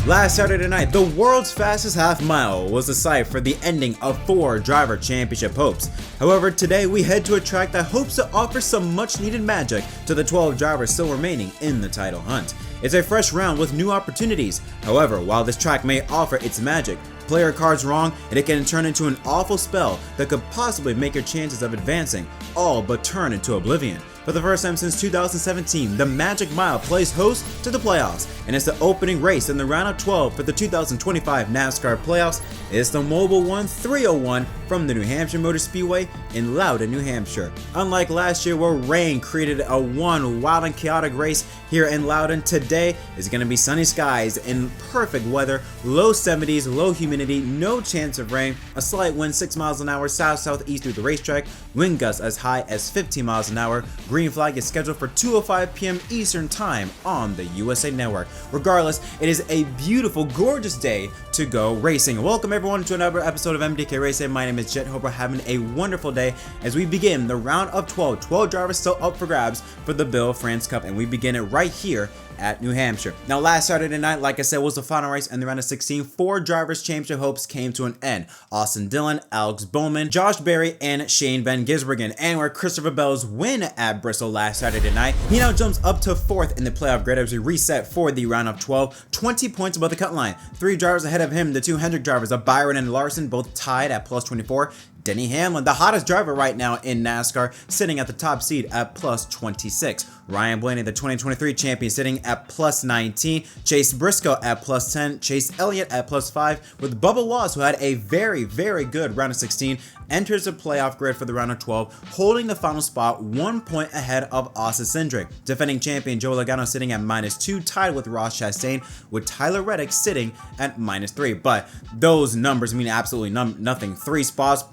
Last Saturday night, the world's fastest half mile was the site for the ending of 4 driver championship hopes. However, today we head to a track that hopes to offer some much needed magic to the 12 drivers still remaining in the title hunt. It's a fresh round with new opportunities. However, while this track may offer its magic, play your cards wrong and it can turn into an awful spell that could possibly make your chances of advancing all but turn into oblivion. For the first time since 2017, the Magic Mile plays host to the playoffs, and it's the opening race in the round of 12 for the 2025 NASCAR playoffs. It's the Mobil 301 from the New Hampshire Motor Speedway in Loudon, New Hampshire. Unlike last year where rain created a wild and chaotic race here in Loudon, today is going to be sunny skies and perfect weather, low 70s, low humidity, no chance of rain, a slight wind 6 miles an hour south-southeast through the racetrack, wind gusts as high as 15 miles an hour. Green flag is scheduled for 2:05 p.m. Eastern Time on the USA Network. Regardless, it is a beautiful, gorgeous day to go racing. Welcome everyone to another episode of MDK RaceDay. My name is Jet. Hope we're having a wonderful day as we begin the round of 12. 12 drivers still up for grabs for the Bill France Cup, and we begin it right here at New Hampshire. Now, last Saturday night, like I said, was the final race in the round of 16. 4 drivers' championship hopes came to an end. Austin Dillon, Alex Bowman, Josh Berry, and Shane Van Gisbergen. And where Christopher Bell's win at Bristol last Saturday night, he now jumps up to 4th in the playoff grid as we reset for the round of 12, 20 points above the cut line. 3 drivers ahead of him, the 2 Hendrick drivers of Byron and Larson, both tied at plus 24. Denny Hamlin, the hottest driver right now in NASCAR, sitting at the top seed at plus 26. Ryan Blaney, the 2023 champion, sitting at plus 19. Chase Briscoe at plus 10. Chase Elliott at plus 5. With Bubba Wallace, who had a very good round of 16, enters the playoff grid for the round of 12, holding the final spot 1 point ahead of Austin Cindric. Defending champion Joe Logano sitting at -2, tied with Ross Chastain, with Tyler Reddick sitting at -3. But those numbers mean absolutely nothing. 3 spots.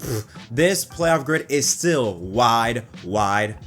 This playoff grid is still wide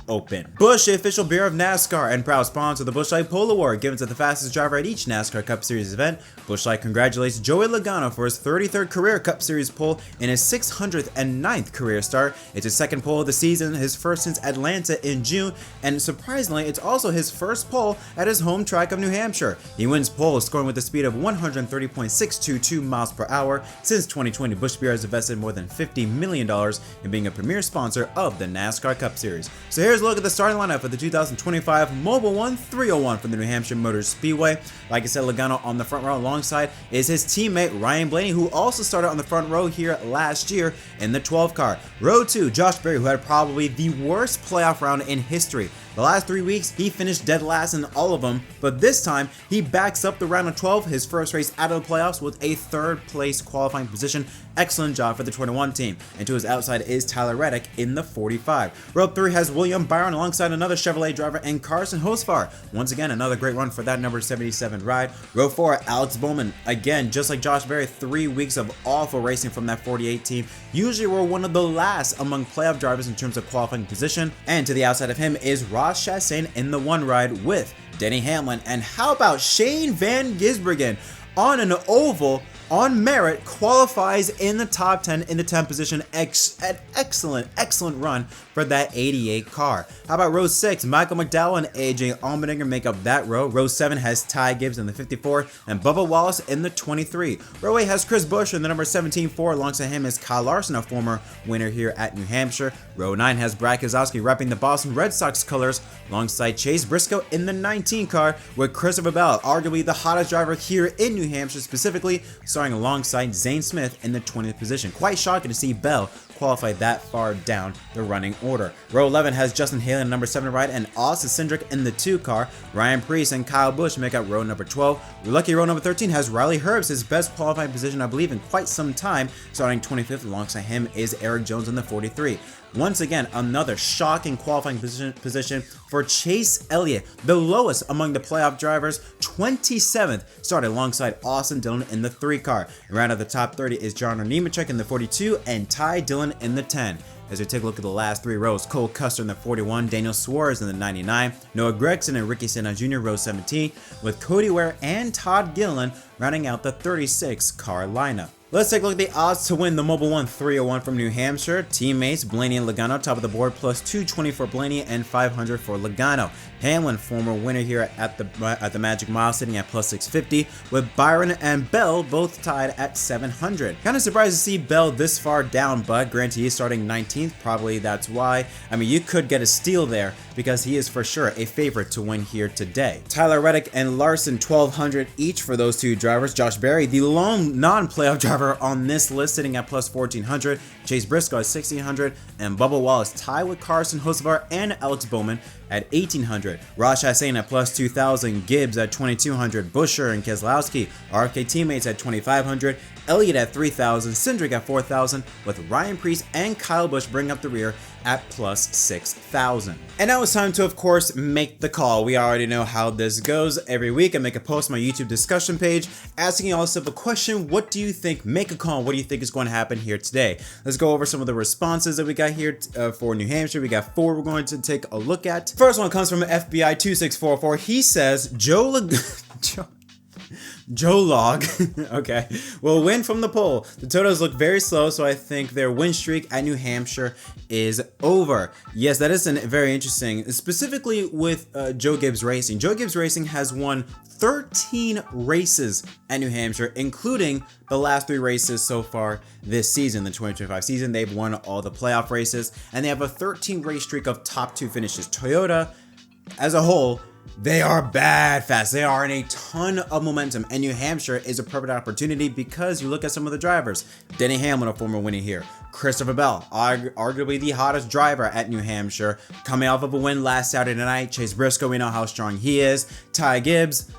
open. Busch, the official beer of NASCAR and proud sponsor of the Busch Light Pole Award, given to the fastest driver at each NASCAR Cup Series event. Busch Light congratulates Joey Logano for his 33rd career Cup Series pole and his 609th career start. It's his second pole of the season, his first since Atlanta in June, and surprisingly, it's also his first pole at his home track of New Hampshire. He wins pole, scoring with a speed of 130.622 miles per hour. Since 2020, Busch Beer has invested more than $50 million in being a premier sponsor of the NASCAR Cup Series. So here's a look at the starting lineup for the 2025 Mobil 301 from the New Hampshire Motor Speedway. Like I said, Logano on the front row alongside is his teammate Ryan Blaney, who also started on the front row here last year in the 12 car. Row 2, Josh Berry, who had probably the worst playoff round in history. The last 3 weeks, he finished dead last in all of them, but this time, he backs up the round of 12, his first race out of the playoffs, with a 3rd place qualifying position. Excellent job for the 21 team. And to his outside is Tyler Reddick in the 45. Row 3 has William Byron alongside another Chevrolet driver and Carson Hosfar. Once again, another great run for that number 77 ride. Row 4, Alex Bowman. Again, just like Josh Berry, 3 weeks of awful racing from that 48 team. Usually we're one of the last among playoff drivers in terms of qualifying position. And to the outside of him is Ross Chastain in the 1 ride with Denny Hamlin. And how about Shane Van Gisbergen on an oval on merit, qualifies in the top 10 in the 10th position. An excellent run for that 88 car. How about row 6? Michael McDowell and AJ Allmendinger make up that row. Row 7 has Ty Gibbs in the 54 and Bubba Wallace in the 23. Row 8 has Chris Busch in the number 17 4. Alongside him is Kyle Larson, a former winner here at New Hampshire. Row 9 has Brad Keselowski repping the Boston Red Sox colors alongside Chase Briscoe in the 19 car, with Christopher Bell, arguably the hottest driver here in New Hampshire specifically, starting alongside Zane Smith in the 20th position. Quite shocking to see Bell qualify that far down the running order. Row 11 has Justin Haley in the number 7 ride and Austin Cindric in the 2 car. Ryan Preece and Kyle Busch make up row number 12. Lucky row number 13 has Riley Herbst, his best qualifying position I believe in quite some time, starting 25th. Alongside him is Eric Jones in the 43. Once again, another shocking qualifying position for Chase Elliott, the lowest among the playoff drivers, 27th, started alongside Austin Dillon in the 3 car. And round of the top 30 is John Nemechek in the 42 and Ty Dillon in the 10. As we take a look at the last 3 rows, Cole Custer in the 41, Daniel Suarez in the 99, Noah Gragson and Ricky Stenhouse Jr. row 17, with Cody Ware and Todd Gilliland rounding out the 36 car lineup. Let's take a look at the odds to win the Mobil 1 301 from New Hampshire. Teammates Blaney and Logano top of the board, plus 220 for Blaney and 500 for Logano. Hamlin, former winner here at the Magic Mile, sitting at plus 650, with Byron and Bell both tied at 700. Kind of surprised to see Bell this far down, but granted he's starting 19th, probably that's why. I mean, you could get a steal there because he is for sure a favorite to win here today. Tyler Reddick and Larson 1200 each for those two drivers. Josh Berry, the lone non-playoff driver on this list, sitting at plus 1400. Chase Briscoe at 1600, and Bubba Wallace tied with Carson Hocevar and Alex Bowman at 1800. Ross Chastain at plus 2000, Gibbs at 2200, Buescher and Keselowski, RFK teammates at 2500, Elliott at 3000, Cindric at 4000, with Ryan Preece and Kyle Busch bringing up the rear at plus 6000. And now it's time to, of course, make the call. We already know how this goes. Every week I make a post on my YouTube discussion page asking you all a simple question: what do you think? Make a call. What do you think is going to happen here today? Let's go over some of the responses that we got here for New Hampshire. We got 4 we're going to take a look at. First one comes from FBI 2644. He says Joe Log, okay, will win from the pole. The Totos look very slow, so I think their win streak at New Hampshire is over. Yes, that is very interesting, specifically with Joe Gibbs Racing. Joe Gibbs Racing has won 13 races at New Hampshire, including the last 3 races so far this season, the 2025 season. They've won all the playoff races, and they have a 13 race streak of top 2 finishes. Toyota, as a whole, they are bad fast. They are in a ton of momentum, and New Hampshire is a perfect opportunity because you look at some of the drivers. Denny Hamlin, a former winner here. Christopher Bell, arguably the hottest driver at New Hampshire, coming off of a win last Saturday night. Chase Briscoe, we know how strong he is. Ty Gibbs.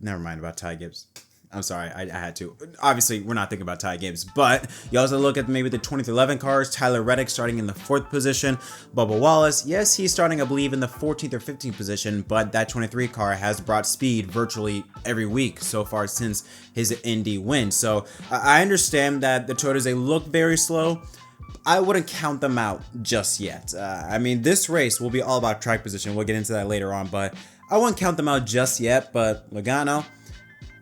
Never mind about Ty Gibbs. I'm sorry, I had to. Obviously, we're not thinking about Ty Gibbs, but you also look at maybe the 2011 cars. Tyler Reddick starting in the 4th position. Bubba Wallace, yes, he's starting, I believe, in the 14th or 15th position, but that 23 car has brought speed virtually every week so far since his Indy win. So I understand that the Toyotas, they look very slow. I wouldn't count them out just yet. I mean, this race will be all about track position. We'll get into that later on, but I wouldn't count them out just yet. But Logano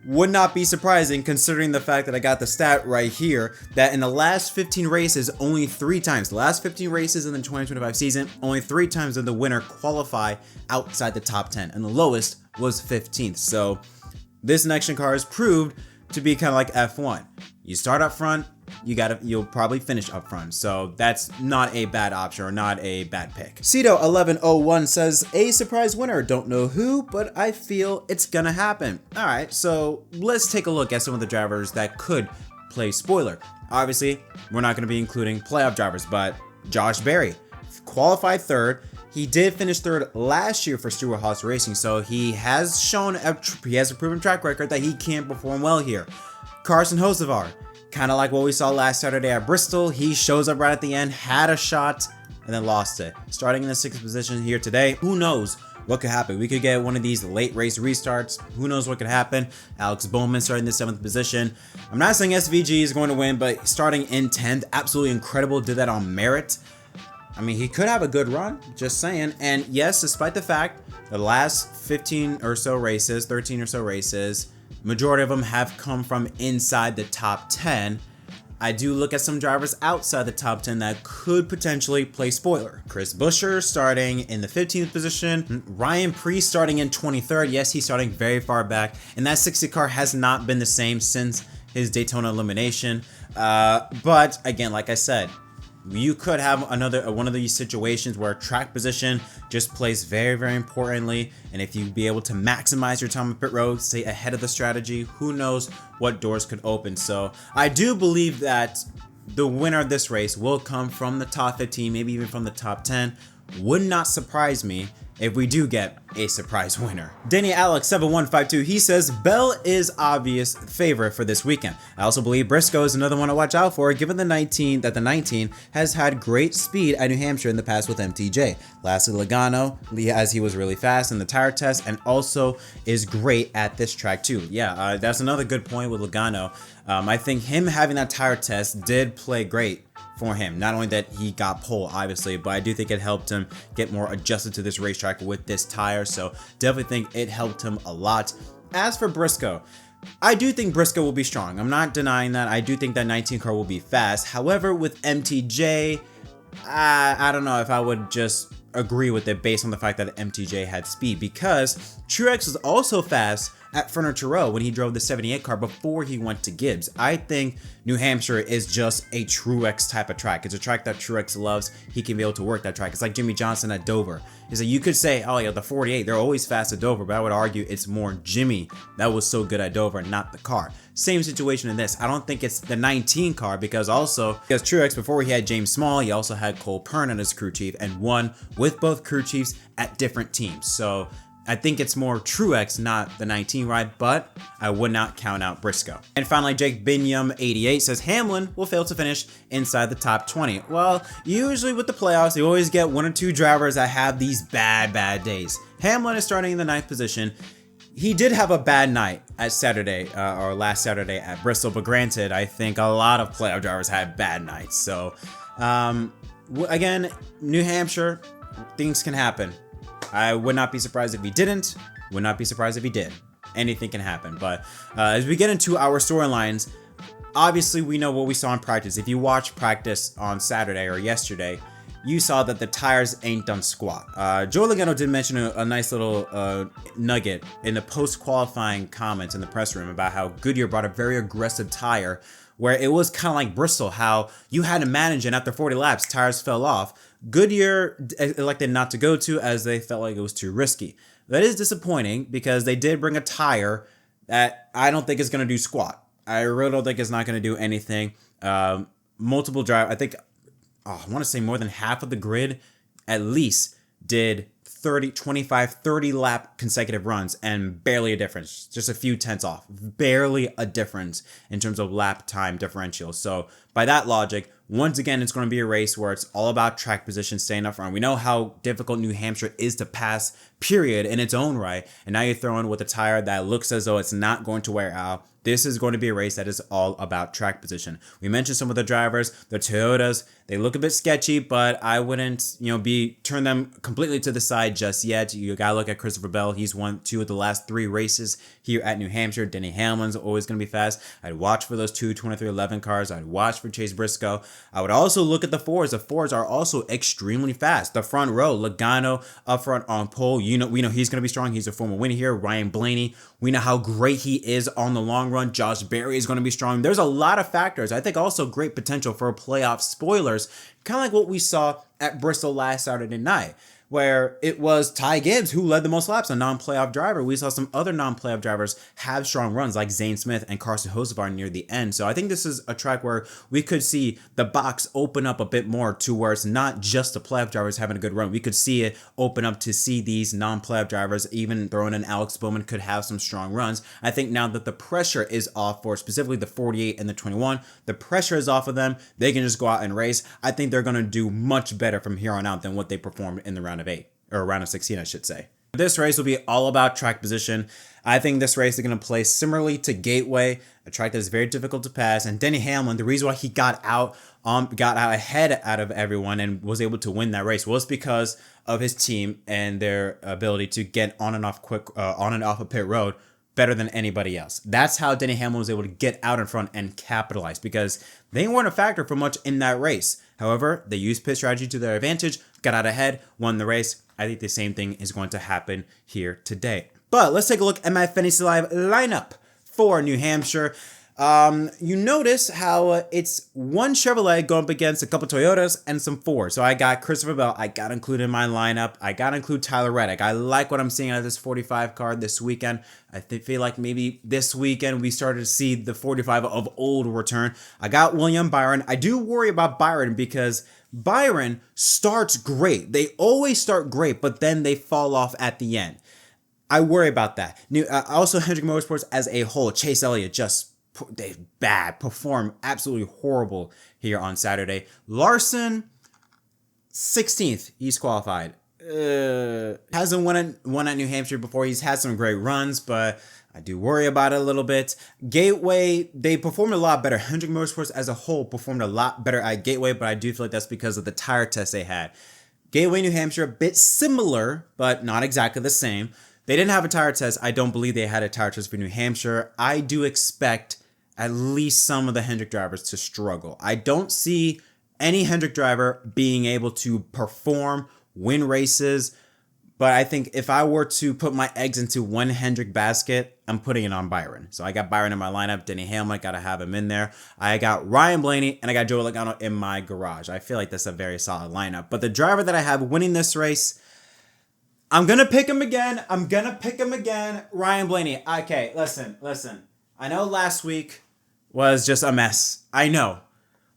would not be surprising considering the fact that I got the stat right here that in the last 15 races, only 3 times, the last 15 races in the 2025 season, only 3 times did the winner qualify outside the top 10, and the lowest was 15th. So this next gen car is proved to be kind of like F1. You start up front, you'll probably finish up front. So that's not a bad option or not a bad pick. Cito1101 says, a surprise winner. Don't know who, but I feel it's gonna happen. All right, so let's take a look at some of the drivers that could play spoiler. Obviously, we're not gonna be including playoff drivers, but Josh Berry qualified 3rd. He did finish 3rd last year for Stewart-Haas Racing, so he has shown he has a proven track record that he can perform well here. Carson Hocevar, kind of like what we saw last Saturday at Bristol. He shows up right at the end, had a shot, and then lost it. Starting in the 6th position here today, who knows what could happen? We could get one of these late race restarts. Who knows what could happen? Alex Bowman starting in the 7th position. I'm not saying SVG is going to win, but starting in 10th, absolutely incredible. Did that on merit. I mean, he could have a good run, just saying. And yes, despite the fact the last 15 or so races, 13 or so races, majority of them have come from inside the top 10. I do look at some drivers outside the top 10 that could potentially play spoiler. Chris Buescher starting in the 15th position. Ryan Preece starting in 23rd. Yes, he's starting very far back. And that 60 car has not been the same since his Daytona elimination. But again, like I said, you could have another one of these situations where track position just plays very, very importantly. And if you be able to maximize your time on pit road, stay ahead of the strategy, who knows what doors could open. So I do believe that the winner of this race will come from the top 15, maybe even from the top 10. Would not surprise me if we do get a surprise winner. Danny Alex 7152, he says Bell is obvious favorite for this weekend. I also believe Briscoe is another one to watch out for, given the 19 has had great speed at New Hampshire in the past with MTJ. Lastly, Logano, as he was really fast in the tire test and also is great at this track too. Yeah, that's another good point with Logano. I think him having that tire test did play great for him. Not only that he got pole, obviously, but I do think it helped him get more adjusted to this racetrack with this tire. So definitely think it helped him a lot. As for Briscoe, I do think Briscoe will be strong. I'm not denying that. I do think that 19 car will be fast. However, with MTJ, I don't know if I would just agree with it based on the fact that MTJ had speed, because Truex was also fast at Furniture Row when he drove the 78 car before he went to Gibbs. I think New Hampshire is just a Truex type of track. It's a track that Truex loves. He can be able to work that track. It's like Jimmy Johnson at Dover. Is that you could say, oh yeah, the 48, they're always fast at Dover, but I would argue it's more Jimmy that was so good at Dover, not the car. Same situation in this. I don't think it's the 19 car because Truex, before he had James Small, he also had Cole Pern as crew chief and won with both crew chiefs at different teams. So I think it's more Truex, not the 19 ride, but I would not count out Briscoe. And finally, Jake Binyam 88 says Hamlin will fail to finish inside the top 20. Well, usually with the playoffs, you always get one or two drivers that have these bad days. Hamlin is starting in the 9th position. He did have a bad night at Saturday, or last Saturday at Bristol, but granted, I think a lot of playoff drivers had bad nights. So, again, New Hampshire, things can happen. I would not be surprised if he didn't, would not be surprised if he did. Anything can happen. But as we get into our storylines, obviously we know what we saw in practice. If you watched practice on Saturday or yesterday, you saw that the tires ain't done squat. Joe Logano did mention a nice little nugget in the post-qualifying comments in the press room about how Goodyear brought a very aggressive tire where it was kind of like Bristol, how you had to manage and after 40 laps, tires fell off. Goodyear elected not to go to as they felt like it was too risky. That is disappointing because they did bring a tire that I don't think is going to do squat. I really don't think it's not going to do anything. Multiple drive, I think, I want to say more than half of the grid at least did 30 lap consecutive runs and barely a difference, just a few tenths off, barely a difference in terms of lap time differential. So by that logic, once again, it's going to be a race where it's all about track position, staying up front. We know how difficult New Hampshire is to pass, period, in its own right. And now you're throwing with a tire that looks as though it's not going to wear out. This is going to be a race that is all about track position. We mentioned some of the drivers, the Toyotas, they look a bit sketchy, but I wouldn't, turn them completely to the side just yet. You gotta look at Christopher Bell. He's won 2 of the last 3 races here at New Hampshire. Denny Hamlin's always going to be fast. I'd watch for those 2 2311 cars. I'd watch for Chase Briscoe. I would also look at the Fords. The Fords are also extremely fast. The front row, Logano up front on pole. We know he's going to be strong. He's a former winner here. Ryan Blaney, we know how great he is on the long run. Josh Berry is going to be strong. There's a lot of factors. I think also great potential for playoff spoilers, kind of like what we saw at Bristol last Saturday night, where it was Ty Gibbs who led the most laps, a non-playoff driver. We saw some other non-playoff drivers have strong runs like Zane Smith and Carson Hocevar near the end. So I think this is a track where we could see the box open up a bit more to where it's not just the playoff drivers having a good run. We could see it open up to see these non-playoff drivers, even throwing in Alex Bowman, could have some strong runs. I think now that the pressure is off for specifically the 48 and the 21, the pressure is off of them. They can just go out and race. I think they're going to do much better from here on out than what they performed in the round of 8, or round of 16, I should say. This race will be all about track position. I think this race is going to play similarly to Gateway, a track that is very difficult to pass. And Denny Hamlin, the reason why he got out ahead out of everyone and was able to win that race was because of his team and their ability to get on and off a pit road better than anybody else. That's how Denny Hamlin was able to get out in front and capitalize, because they weren't a factor for much in that race. However, they used pit strategy to their advantage, got out ahead, won the race. I think the same thing is going to happen here today. But let's take a look at my Fantasy Live lineup for New Hampshire. You notice how it's one Chevrolet going up against a couple Toyotas and some Fords. So I got Christopher Bell. I got to include in my lineup. I got to include Tyler Reddick. I like what I'm seeing out of this 45 car this weekend. I feel like maybe this weekend we started to see the 45 of old return. I got William Byron. I do worry about Byron because Byron starts great. They always start great, but then they fall off at the end. I worry about that. Also, Hendrick Motorsports as a whole, Chase Elliott they performed absolutely horrible here on Saturday. Larson, 16th, he's qualified. Hasn't won at New Hampshire before. He's had some great runs, but I do worry about it a little bit. Gateway, they performed a lot better. Hendrick Motorsports as a whole performed a lot better at Gateway, but I do feel like that's because of the tire test they had. Gateway, New Hampshire, a bit similar, but not exactly the same. They didn't have a tire test. I don't believe they had a tire test for New Hampshire. I do expect at least some of the Hendrick drivers to struggle. I don't see any Hendrick driver being able to perform, win races. But I think if I were to put my eggs into one Hendrick basket, I'm putting it on Byron. So I got Byron in my lineup. Denny Hamlin, got to have him in there. I got Ryan Blaney, and I got Joey Logano in my garage. I feel like that's a very solid lineup. But the driver that I have winning this race, I'm going to pick him again. Ryan Blaney. Okay, listen. I know last week was just a mess. I know.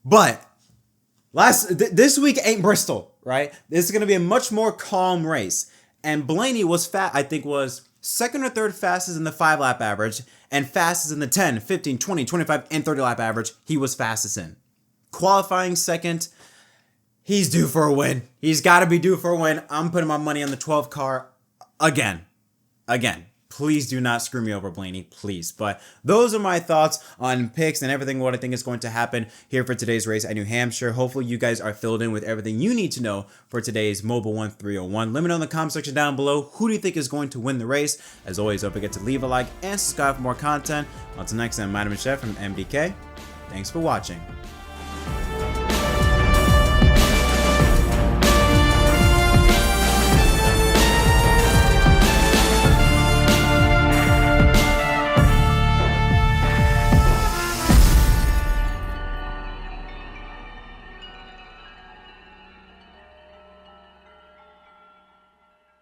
But this week ain't Bristol, right? This is going to be a much more calm race. And Blaney was I think was second or third fastest in the 5-lap average and fastest in the 10, 15, 20, 25, and 30-lap average. He was fastest in. Qualifying second, he's due for a win. He's got to be due for a win. I'm putting my money on the 12 car again. Please do not screw me over, Blaney, please. But those are my thoughts on picks and everything what I think is going to happen here for today's race at New Hampshire. Hopefully you guys are filled in with everything you need to know for today's Mobil 1301. Let me know in the comment section down below, who do you think is going to win the race? As always, don't forget to leave a like and subscribe for more content. Until next time, my name is Chef from MDK. Thanks for watching.